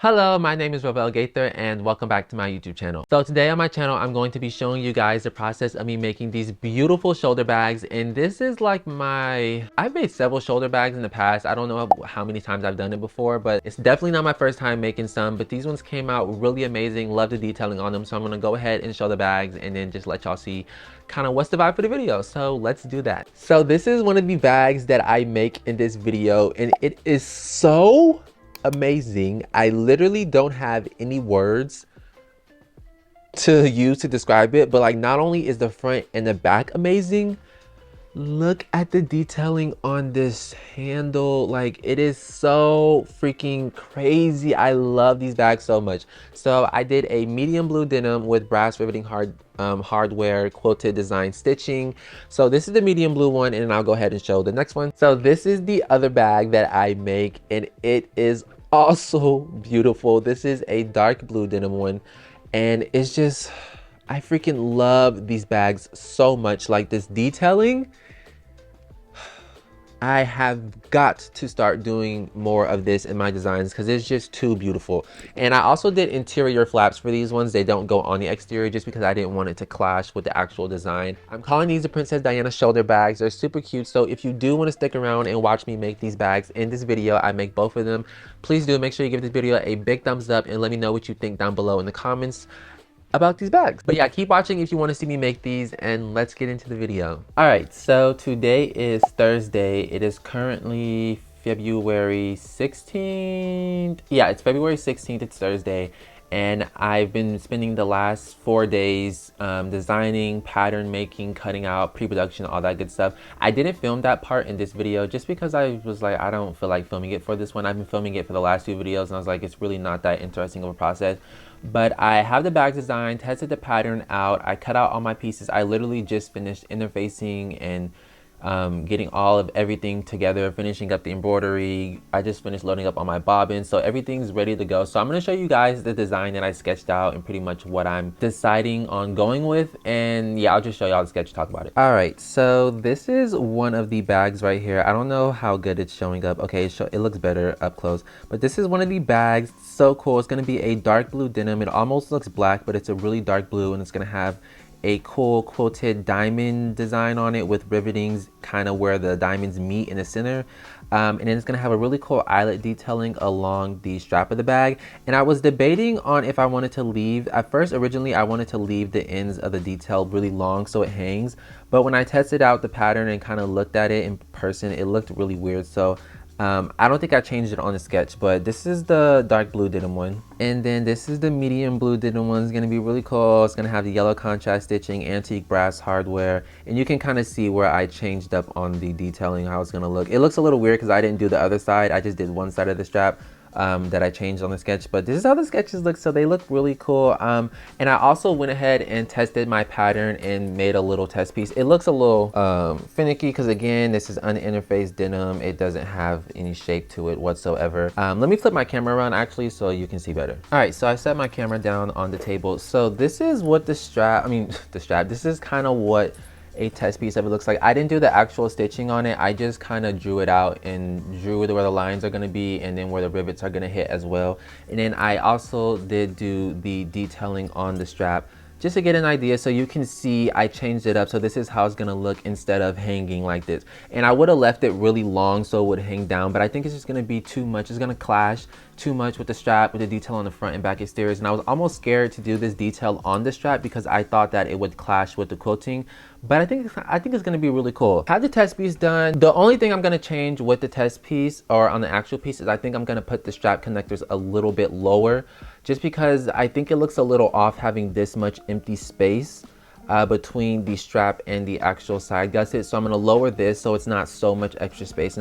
Hello, my name is Ravel Gaither and welcome back to my YouTube channel. So today on my channel, I'm going to be showing you guys the process of me making these beautiful shoulder bags. And this is like I've made several shoulder bags in the past. I don't know how many times I've done it before, but it's definitely not my first time making some, but these ones came out really amazing. Love the detailing on them. So I'm gonna go ahead and show the bags and then just let y'all see kind of what's the vibe for the video. So let's do that. So this is one of the bags that I make in this video and it is so amazing. I literally don't have any words to use to describe it, but like not only is the front and the back amazing, look at the detailing on this handle. Like it is so freaking crazy. I love these bags so much. So I did a medium blue denim with brass riveting hardware quilted design stitching. So this is the medium blue one, and I'll go ahead and show the next one. So this is the other bag that I make, and it is also beautiful. This is a dark blue denim one, and it's just, I freaking love these bags so much. Like this detailing, I have got to start doing more of this in my designs because it's just too beautiful. And I also did interior flaps for these ones. They don't go on the exterior just because I didn't want it to clash with the actual design. I'm calling these the Princess Diana shoulder bags. They're super cute. So if you do want to stick around and watch me make these bags in this video, I make both of them. Please do make sure you give this video a big thumbs up and let me know what you think down below in the comments about these bags. But yeah, keep watching if you want to see me make these, and let's get into the video. All right, so today is Thursday. It is currently February 16th. Yeah, it's February 16th. It's Thursday. And I've been spending the last 4 days designing, pattern making, cutting out, pre-production, all that good stuff. I didn't film that part in this video just because I was like, I don't feel like filming it for this one. I've been filming it for the last 2 videos and I was like, it's really not that interesting of a process. But I have the bag designed, tested the pattern out, I cut out all my pieces. I literally just finished interfacing and getting all of everything together, finishing up the embroidery. I just finished loading up on my bobbin, so everything's ready to go. So I'm going to show you guys the design that I sketched out and pretty much what I'm deciding on going with. And yeah, I'll just show y'all the sketch, talk about it. All right, so this is one of the bags right here. I don't know how good it's showing up. Okay, it looks better up close, but this is one of the bags. So cool. It's going to be a dark blue denim. It almost looks black, but it's a really dark blue, and it's going to have a cool quilted diamond design on it with rivetings kind of where the diamonds meet in the center. And then it's going to have a really cool eyelet detailing along the strap of the bag. And I was debating on if I wanted to leave, originally I wanted to leave the ends of the detail really long so it hangs, but when I tested out the pattern and kind of looked at it in person, it looked really weird. So I don't think I changed it on the sketch, but this is the dark blue denim one. And then this is the medium blue denim one. It's going to be really cool. It's going to have the yellow contrast stitching, antique brass hardware. And you can kind of see where I changed up on the detailing, how it's going to look. It looks a little weird because I didn't do the other side. I just did one side of the strap that I changed on the sketch, but this is how the sketches look, so they look really cool. And I also went ahead and tested my pattern and made a little test piece. It looks a little finicky because again, this is uninterfaced denim. It doesn't have any shape to it whatsoever. Let me flip my camera around actually so you can see better. All right, so I set my camera down on the table. So this is what this is kind of what a test piece of it looks like. I didn't do the actual stitching on it. I just kind of drew it out and drew where the lines are going to be and then where the rivets are going to hit as well. And then I also did do the detailing on the strap just to get an idea, so you can see I changed it up. So this is how it's gonna look instead of hanging like this. And I would have left it really long so it would hang down, but I think it's just gonna be too much. It's gonna clash too much with the strap, with the detail on the front and back exteriors. And I was almost scared to do this detail on the strap because I thought that it would clash with the quilting. But I think it's gonna be really cool. Have the test piece done. The only thing I'm gonna change with the test piece or on the actual piece is I think I'm gonna put the strap connectors a little bit lower, just because I think it looks a little off having this much empty space between the strap and the actual side gusset. So I'm gonna lower this so it's not so much extra space,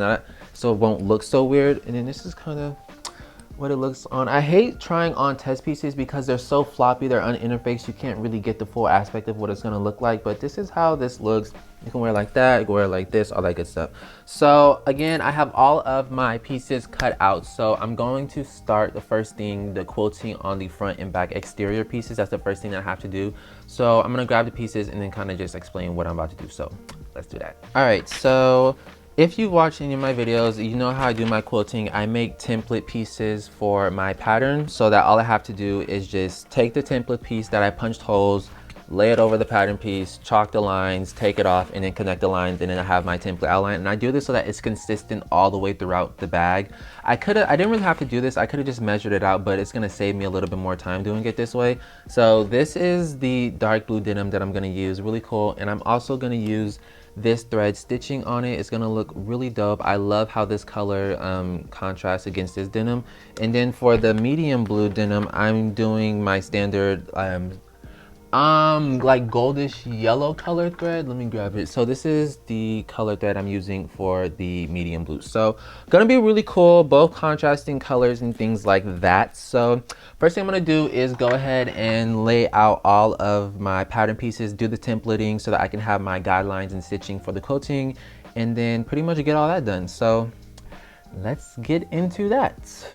so it won't look so weird. And then this is kind of what it looks on. I hate trying on test pieces because they're so floppy, they're uninterfaced, you can't really get the full aspect of what it's gonna look like, but this is how this looks. You can wear it like that, you can wear it like this, all that good stuff. So again, I have all of my pieces cut out, so I'm going to start the first thing, the quilting on the front and back exterior pieces. That's the first thing that I have to do. So I'm gonna grab the pieces and then kind of just explain what I'm about to do. So let's do that. All right, so If you've watched any of my videos, you know how I do my quilting. I make template pieces for my pattern so that all I have to do is just take the template piece that I punched holes, lay it over the pattern piece, chalk the lines, take it off, and then connect the lines, and then I have my template outline. And I do this so that it's consistent all the way throughout the bag. I didn't really have to do this. I could have just measured it out, but it's gonna save me a little bit more time doing it this way. So this is the dark blue denim that I'm gonna use, really cool. And I'm also gonna use this thread stitching on it. It's gonna look really dope. I love how this color contrasts against this denim. And then for the medium blue denim, I'm doing my standard like goldish yellow color thread. Let me grab it. So this is the color thread I'm using for the medium blue. So gonna be really cool, both contrasting colors and things like that. So first thing I'm gonna do is go ahead and lay out all of my pattern pieces, do the templating so that I can have my guidelines and stitching for the quilting, and then pretty much get all that done. So let's get into that.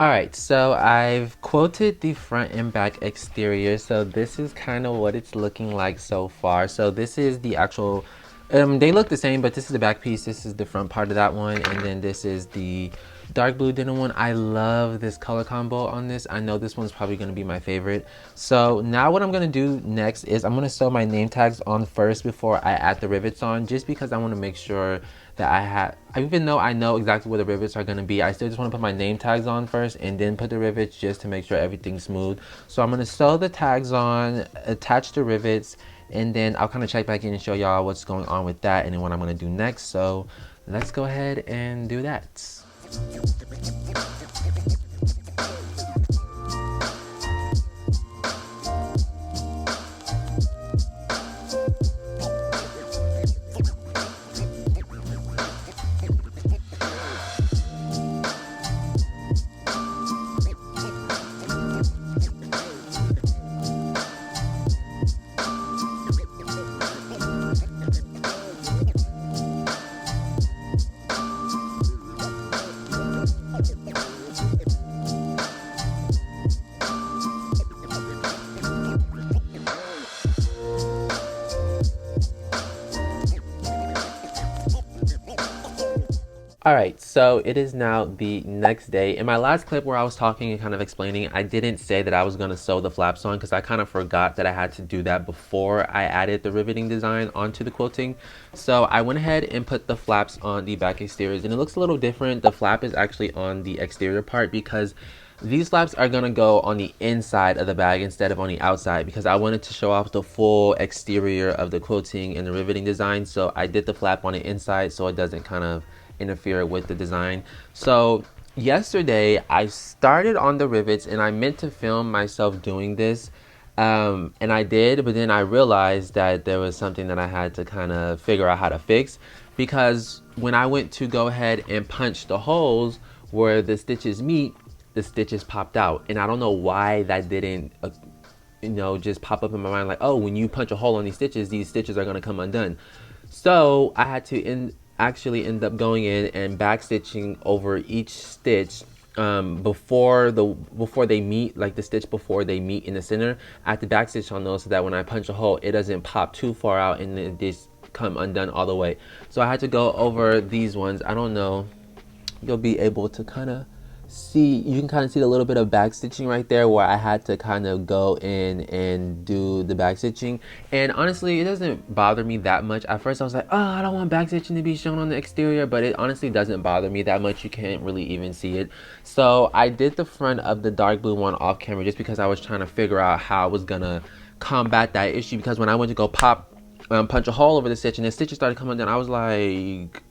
Alright, so I've quilted the front and back exterior, so this is kind of what it's looking like so far. So this is the actual, they look the same, but this is the back piece, this is the front part of that one, and then this is the dark blue denim one. I love this color combo on this. I know this one's probably going to be my favorite. So now what I'm going to do next is I'm going to sew my name tags on first before I add the rivets on, just because I want to make sure that even though I know exactly where the rivets are going to be, I still just want to put my name tags on first and then put the rivets just to make sure everything's smooth. So I'm going to sew the tags on, attach the rivets, and then I'll kind of check back in and show y'all what's going on with that and then what I'm going to do next. So let's go ahead and do that. Alright, so it is now the next day. In my last clip where I was talking and kind of explaining, I didn't say that I was going to sew the flaps on because I kind of forgot that I had to do that before I added the riveting design onto the quilting. So I went ahead and put the flaps on the back exteriors, and it looks a little different. The flap is actually on the exterior part because these flaps are going to go on the inside of the bag instead of on the outside, because I wanted to show off the full exterior of the quilting and the riveting design. So I did the flap on the inside so it doesn't kind of interfere with the design. So yesterday I started on the rivets and I meant to film myself doing this, and I did, but then I realized that there was something that I had to kind of figure out how to fix, because when I went to go ahead and punch the holes where the stitches meet, the stitches popped out, and I don't know why that didn't just pop up in my mind, like, oh, when you punch a hole on these stitches are going to come undone. So I had to actually end up going in and back stitching over each stitch before they meet, like the stitch before they meet in the center. I have to back stitch on those so that when I punch a hole, it doesn't pop too far out and it just come undone all the way. So I had to go over these ones. I don't know, you'll be able to kind of see, you can kind of see a little bit of back stitching right there where I had to kind of go in and do the back stitching. And honestly, it doesn't bother me that much. At first I was like, oh, I don't want back stitching to be shown on the exterior, but it honestly doesn't bother me that much. You can't really even see it. So I did the front of the dark blue one off camera just because I was trying to figure out how I was gonna combat that issue, because when I went to go punch a hole over the stitch and the stitches started coming down, I was like,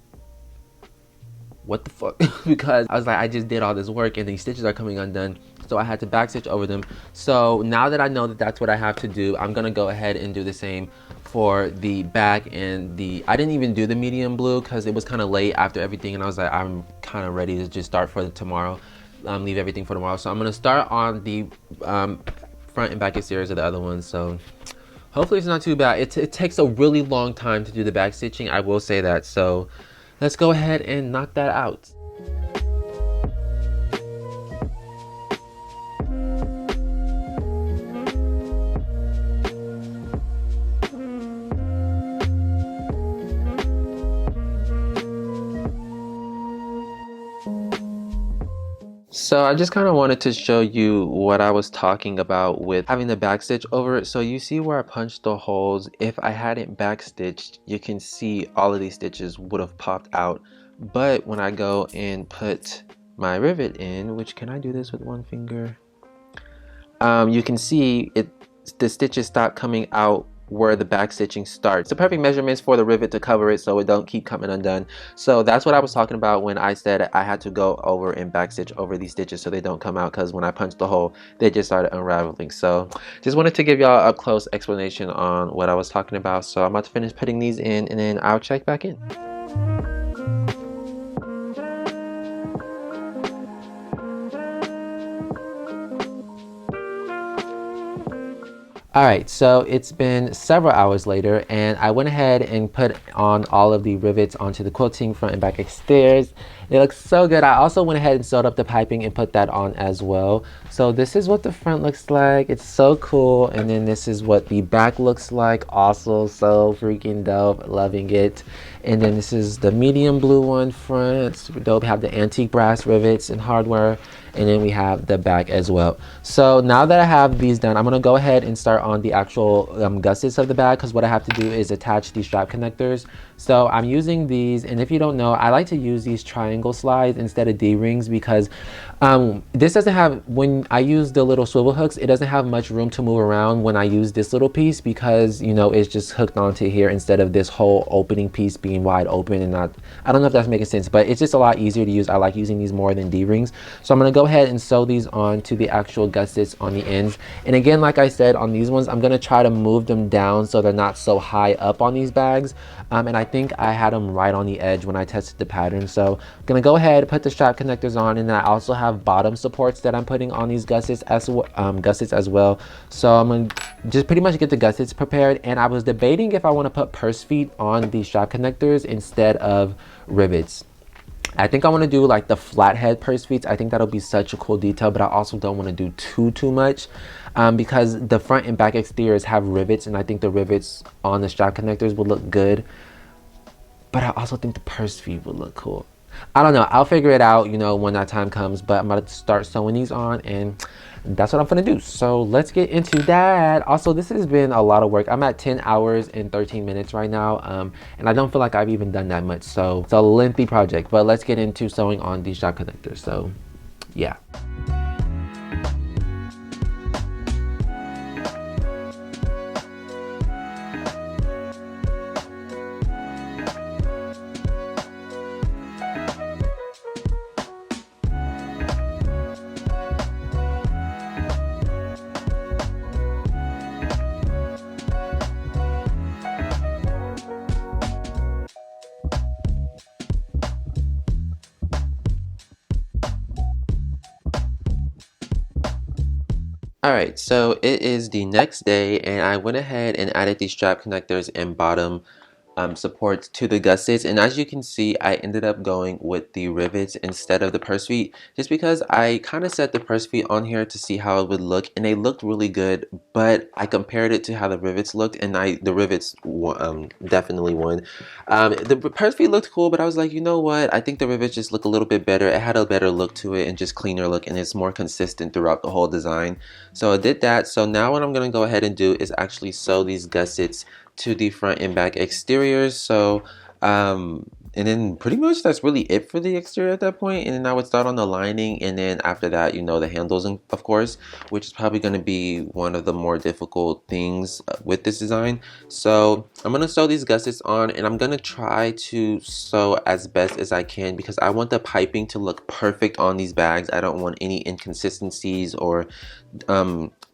what the fuck? Because I was like, I just did all this work and these stitches are coming undone. So I had to back stitch over them. So now that I know that that's what I have to do, I'm gonna go ahead and do the same for the back and the, I didn't even do the medium blue because it was kind of late after everything, and I was like, I'm kind of ready to just start for tomorrow, leave everything for tomorrow. So I'm gonna start on the front and back exteriors of the other ones. So hopefully it's not too bad. It takes a really long time to do the back stitching, I will say that. So let's go ahead and knock that out. So I just kind of wanted to show you what I was talking about with having the back stitch over it. So you see where I punched the holes. If I hadn't back stitched, you can see all of these stitches would have popped out. But when I go and put my rivet in, which, can I do this with one finger? You can see the stitches stop coming out where the back stitching starts. The perfect measurements for the rivet to cover it so it don't keep coming undone. So that's what I was talking about when I said I had to go over and back stitch over these stitches so they don't come out, because when I punched the hole they just started unraveling. So just wanted to give y'all up close explanation on what I was talking about. So I'm about to finish putting these in and then I'll check back in. Alright, so it's been several hours later and I went ahead and put on all of the rivets onto the quilting front and back exteriors. It looks so good. I also went ahead and sewed up the piping and put that on as well. So this is what the front looks like. It's so cool. And then this is what the back looks like. Also so freaking dope. Loving it. And then this is the medium blue one front. Super dope. We have the antique brass rivets and hardware. And then we have the back as well. So now that I have these done, I'm going to go ahead and start on the actual gussets of the bag, because what I have to do is attach these strap connectors. So I'm using these, and if you don't know, I like to use these triangle slides instead of D-rings, because this doesn't have, when I use the little swivel hooks, it doesn't have much room to move around when I use this little piece, because, you know, it's just hooked onto here instead of this whole opening piece being wide open. And not, I don't know if that's making sense, but it's just a lot easier to use. I like using these more than D-rings. So I'm going to go ahead and sew these on to the actual gussets on the ends. And again, like I said, on these ones, I'm going to try to move them down so they're not so high up on these bags. And I think I had them right on the edge when I tested the pattern. So I'm going to go ahead and put the strap connectors on, and then I also have bottom supports that I'm putting on these gussets as well. So I'm going to just pretty much get the gussets prepared. And I was debating if I want to put purse feet on the strap connectors instead of rivets. I think I want to do like the flathead purse feet. I think that'll be such a cool detail, but I also don't want to do too much because the front and back exteriors have rivets, and I think the rivets on the strap connectors would look good. But I also think the purse feet would look cool. I don't know. I'll figure it out, you know, when that time comes. But I'm about to start sewing these on, and that's what I'm gonna do. So let's get into that. Also, this has been a lot of work. I'm at 10 hours and 13 minutes right now, and I don't feel like I've even done that much. So it's a lengthy project. But let's get into sewing on these strap connectors. So yeah. Alright, so it is the next day, and I went ahead and added these strap connectors and bottom supports to the gussets, and as you can see, I ended up going with the rivets instead of the purse feet, just because I kind of set the purse feet on here to see how it would look, and they looked really good, but I compared it to how the rivets looked, and the rivets definitely won. The purse feet looked cool, but I was like, you know what, I think the rivets just look a little bit better. It had a better look to it and just cleaner look, and it's more consistent throughout the whole design. So I did that. So now what I'm going to go ahead and do is actually sew these gussets to the front and back exteriors. So And then pretty much that's really it for the exterior at that point. And then I would start on the lining, and then after that, you know, the handles, and of course, which is probably going to be one of the more difficult things with this design. So I'm going to sew these gussets on, and I'm going to try to sew as best as I can because I want the piping to look perfect on these bags. I don't want any inconsistencies or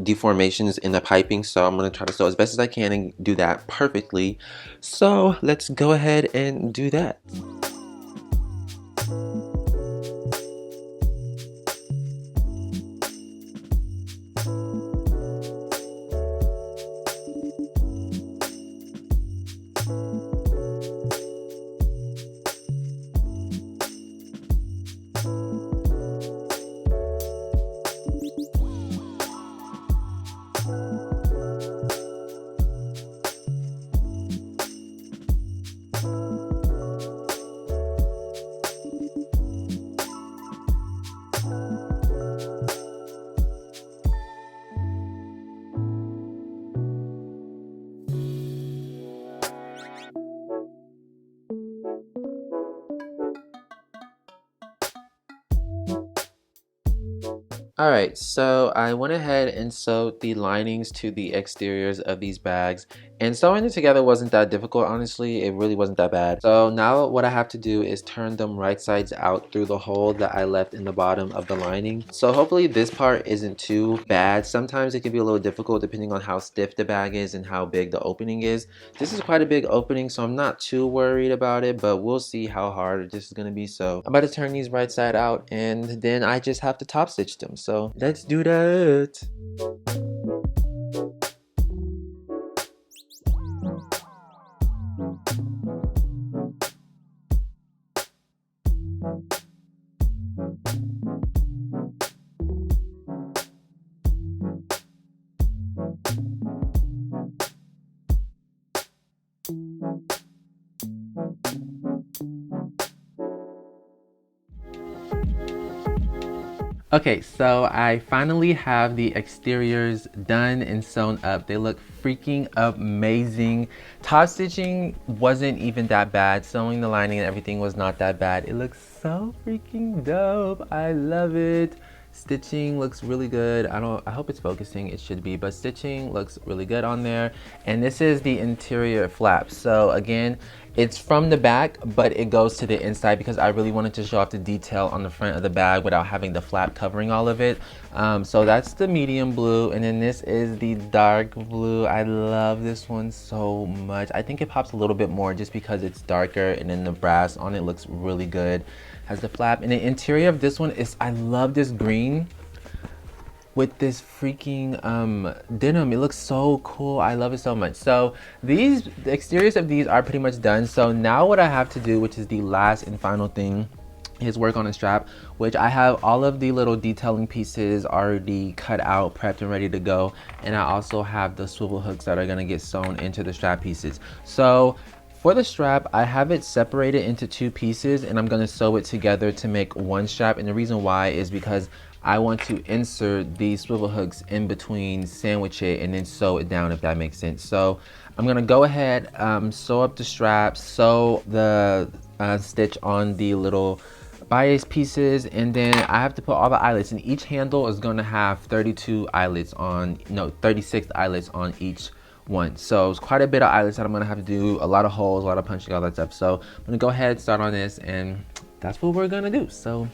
deformations in the piping, so I'm going to try to sew as best as I can and do that perfectly. So let's go ahead and do that. Alright, so I went ahead and sewed the linings to the exteriors of these bags, and sewing it together wasn't that difficult, honestly. It really wasn't that bad. So now what I have to do is turn them right sides out through the hole that I left in the bottom of the lining. So hopefully this part isn't too bad. Sometimes it can be a little difficult depending on how stiff the bag is and how big the opening is. This is quite a big opening, so I'm not too worried about it, but we'll see how hard this is going to be. So I'm about to turn these right side out, and then I just have to top stitch them. So let's do that. Okay, so I finally have the exteriors done and sewn up. They look freaking amazing. Top stitching wasn't even that bad. Sewing the lining and everything was not that bad. It looks so freaking dope. I love it. Stitching looks really good. I hope it's focusing. It should be, but stitching looks really good on there. And this is the interior flap. So again, it's from the back, but it goes to the inside because I really wanted to show off the detail on the front of the bag without having the flap covering all of it. So that's the medium blue, and then this is the dark blue. I love this one so much. I think it pops a little bit more just because it's darker, and then the brass on it looks really good. Has the flap, and the interior of this one is, I love this green with this freaking denim. It looks so cool. I love it so much. So the exteriors of these are pretty much done. So now what I have to do, which is the last and final thing, is work on a strap, which I have all of the little detailing pieces already cut out, prepped and ready to go. And I also have the swivel hooks that are gonna get sewn into the strap pieces. So for the strap, I have it separated into two pieces, and I'm gonna sew it together to make one strap. And the reason why is because I want to insert these swivel hooks in between, sandwich it, and then sew it down, if that makes sense. So I'm gonna go ahead, sew up the strap, sew the stitch on the little bias pieces, and then I have to put all the eyelets, and each handle is gonna have 36 eyelets on each one. So it's quite a bit of eyelets that I'm gonna have to do, a lot of holes, a lot of punching, all that stuff. So I'm gonna go ahead, start on this, and that's what we're gonna do. So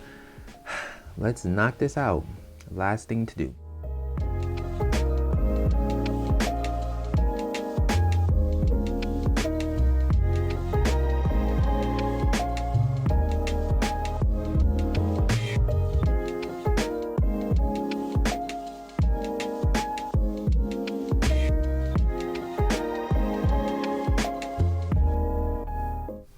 let's knock this out. Last thing to do.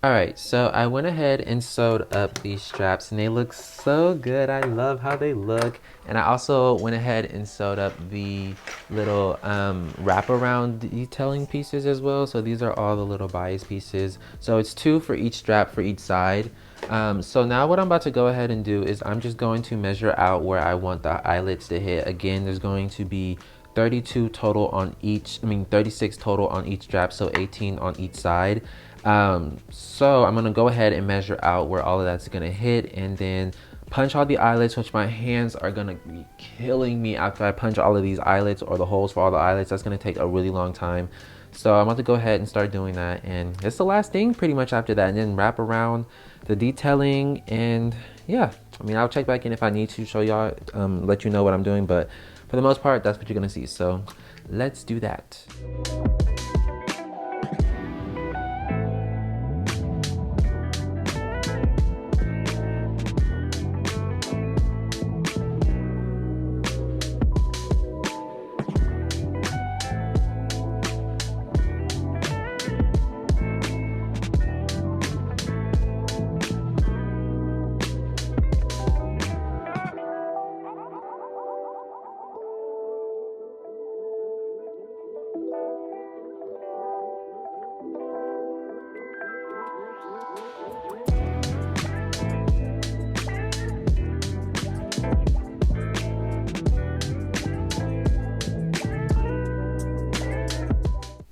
Alright, so I went ahead and sewed up these straps, and they look so good. I love how they look. And I also went ahead and sewed up the little wraparound detailing pieces as well. So these are all the little bias pieces. So it's 2 for each strap for each side. So now what I'm about to go ahead and do is I'm just going to measure out where I want the eyelets to hit. Again, there's going to be 32 total on each, 36 total on each strap, so 18 on each side. So I'm gonna go ahead and measure out where all of that's gonna hit, and then punch all the eyelets, which my hands are gonna be killing me after I punch all of these eyelets, or the holes for all the eyelets. That's gonna take a really long time. So I'm about to go ahead and start doing that, and it's the last thing pretty much after that, and then wrap around the detailing. And yeah, I mean, I'll check back in if I need to show y'all, let you know what I'm doing, but for the most part, that's what you're gonna see. So let's do that.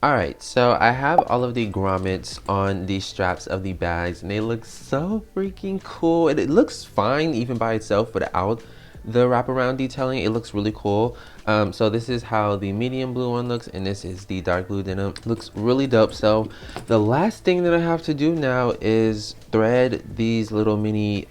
All right, so I have all of the grommets on the straps of the bags, and they look so freaking cool. And it looks fine even by itself, without the wraparound detailing. It looks really cool. So this is how the medium blue one looks, and this is the dark blue denim. Looks really dope. So the last thing that I have to do now is thread these little mini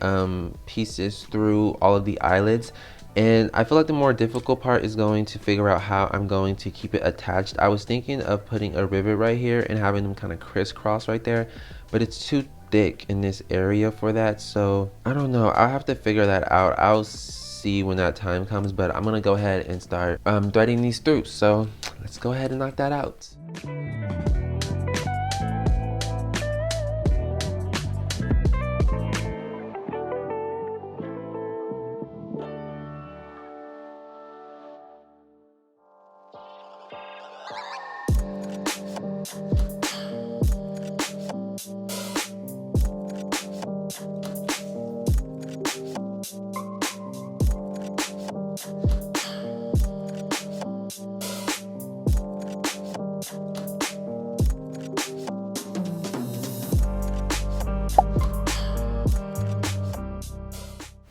pieces through all of the eyelets. And I feel like the more difficult part is going to figure out how I'm going to keep it attached. I was thinking of putting a rivet right here and having them kind of crisscross right there, but it's too thick in this area for that. So I don't know, I'll have to figure that out. I'll see when that time comes, but I'm gonna go ahead and start threading these through. So let's go ahead and knock that out.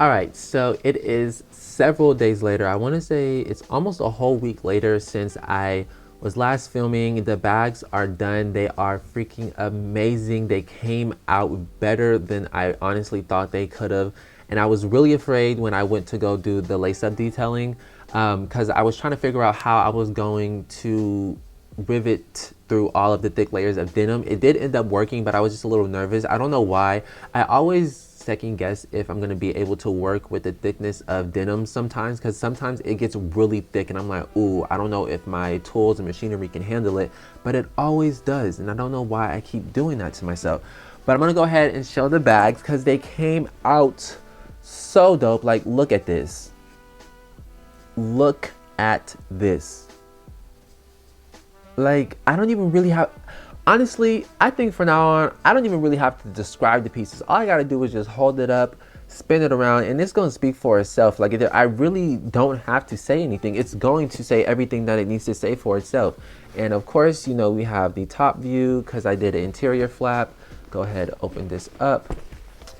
All right, so it is several days later. I want to say it's almost a whole week later since I was last filming. The bags are done. They are freaking amazing. They came out better than I honestly thought they could have. And I was really afraid when I went to go do the lace-up detailing, because I was trying to figure out how I was going to rivet through all of the thick layers of denim. It did end up working, but I was just a little nervous. I don't know why. I always second guess if I'm going to be able to work with the thickness of denim sometimes, because sometimes it gets really thick and I'm like, ooh, I don't know if my tools and machinery can handle it, but it always does. And I don't know why I keep doing that to myself. But I'm going to go ahead and show the bags because they came out so dope. Like, look at this. Look at this. Like, I don't even really have... Honestly, I think from now on, I don't even really have to describe the pieces. All I gotta do is just hold it up, spin it around, and it's gonna speak for itself. Like, I really don't have to say anything. It's going to say everything that it needs to say for itself. And of course, you know, we have the top view because I did an interior flap. Go ahead, open this up.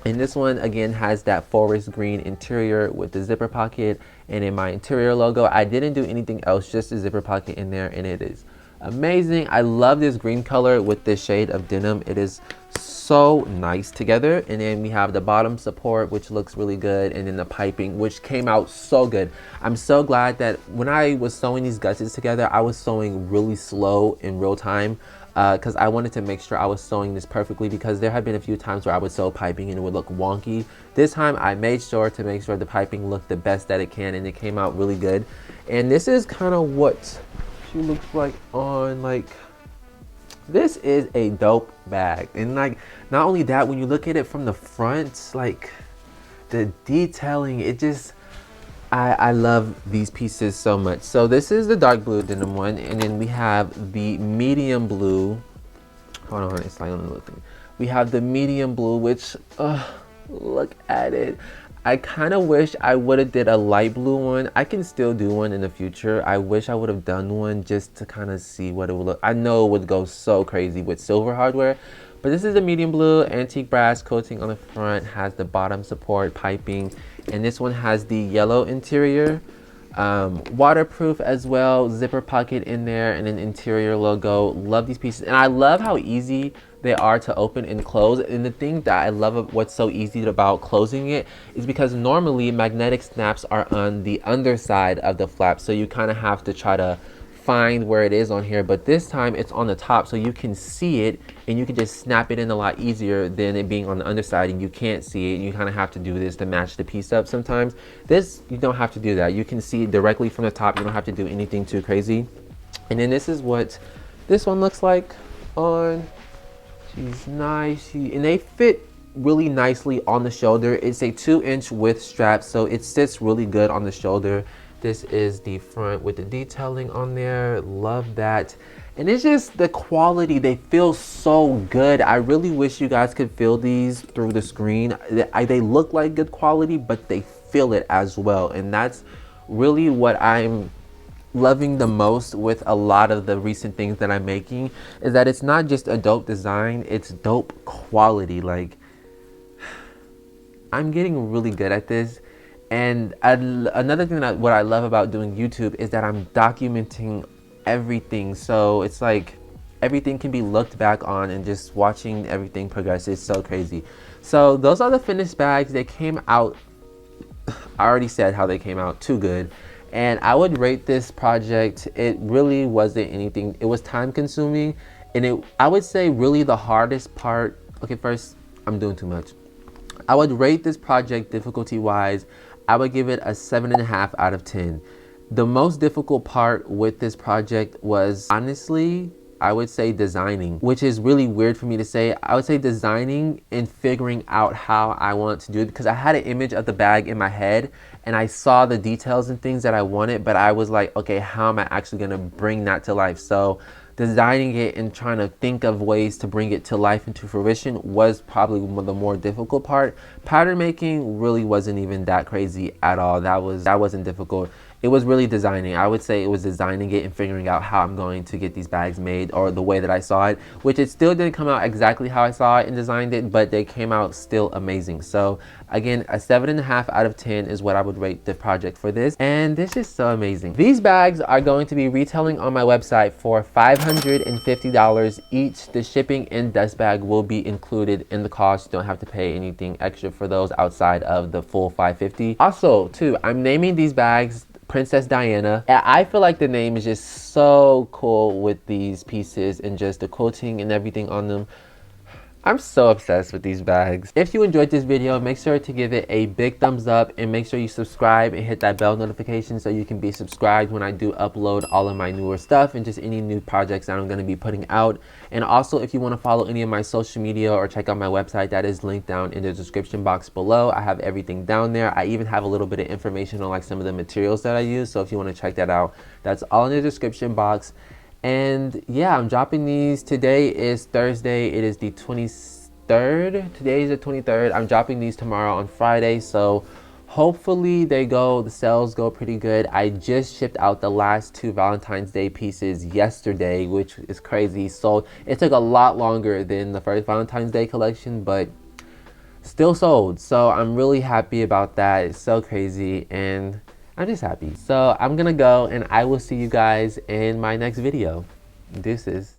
And this one, again, has that forest green interior with the zipper pocket. And in my interior logo, I didn't do anything else, just a zipper pocket in there, and it is amazing. I love this green color with this shade of denim. It is so nice together. And then we have the bottom support, which looks really good, and then the piping, which came out so good. I'm so glad that when I was sewing these gussets together, I was sewing really slow in real time, because I wanted to make sure I was sewing this perfectly, because there had been a few times where I would sew piping and it would look wonky. This time I made sure to make sure the piping looked the best that it can, and it came out really good. And this is kind of what she looks like on, like, this is a dope bag. And like, not only that, when you look at it from the front, like the detailing, it just, I love these pieces so much. So this is the dark blue denim one, and then we have the medium blue. Hold on, it's like on the little thing. We have the medium blue, which look at it. I kind of wish I would have did a light blue one. I can still do one in the future. I wish I would have done one just to kind of see what it would look. I know it would go so crazy with silver hardware, but this is the medium blue, antique brass coating on the front, has the bottom support piping, and this one has the yellow interior. Waterproof as well, zipper pocket in there, and an interior logo. Love these pieces, and I love how easy they are to open and close. And the thing that I love what's so easy about closing it is because normally magnetic snaps are on the underside of the flap, so you kind of have to try to find where it is on here, but this time it's on the top, so you can see it and you can just snap it in a lot easier than it being on the underside and you can't see it, and you kind of have to do this to match the piece up sometimes. This, you don't have to do that. You can see it directly from the top. You don't have to do anything too crazy. And then this is what this one looks like on. She's nice, and they fit really nicely on the shoulder. It's a 2-inch width strap, so it sits really good on the shoulder. This is the front with the detailing on there. Love that. And it's just the quality, they feel so good. I really wish you guys could feel these through the screen. They look like good quality, but they feel it as well. And that's really what I'm loving the most with a lot of the recent things that I'm making, is that it's not just a dope design, it's dope quality. Like, I'm getting really good at this. And another thing that what I love about doing YouTube is that I'm documenting everything. So it's like everything can be looked back on, and just watching everything progress is so crazy. So those are the finished bags. They came out, I already said how they came out, too good. And I would rate this project, it really wasn't anything. It was time consuming, and I would say really the hardest part. Okay, first, I'm doing too much. I would rate this project difficulty wise, I would give it a 7.5 out of 10. The most difficult part with this project was, honestly, I would say designing, which is really weird for me to say. I would say designing and figuring out how I want to do it, because I had an image of the bag in my head and I saw the details and things that I wanted, but I was like, okay, how am I actually gonna bring that to life? So designing it and trying to think of ways to bring it to life and to fruition was probably the more difficult part. Pattern making really wasn't even that crazy at all. That wasn't difficult. It was really designing. I would say it was designing it and figuring out how I'm going to get these bags made, or the way that I saw it, which it still didn't come out exactly how I saw it and designed it, but they came out still amazing. So again, a 7.5 out of 10 is what I would rate the project for this. And this is so amazing. These bags are going to be retailing on my website for $550 each. The shipping and dust bag will be included in the cost. You don't have to pay anything extra for those outside of the full $550. Also, too, I'm naming these bags Princess Diana. I feel like the name is just so cool with these pieces and just the quoting and everything on them. I'm so obsessed with these bags. If you enjoyed this video, make sure to give it a big thumbs up, and make sure you subscribe and hit that bell notification so you can be subscribed when I do upload all of my newer stuff and just any new projects that I'm going to be putting out. And also, if you want to follow any of my social media or check out my website, that is linked down in the description box below. I have everything down there. I even have a little bit of information on like some of the materials that I use, so if you want to check that out, that's all in the description box. And yeah, I'm dropping these. Today is Thursday. It is the 23rd. Today is the 23rd. I'm dropping these tomorrow on Friday. So hopefully the sales go pretty good. I just shipped out the last 2 Valentine's Day pieces yesterday, which is crazy. So it took a lot longer than the first Valentine's Day collection, but still sold. So I'm really happy about that. It's so crazy, and I'm just happy. So I'm gonna go, and I will see you guys in my next video. Deuces.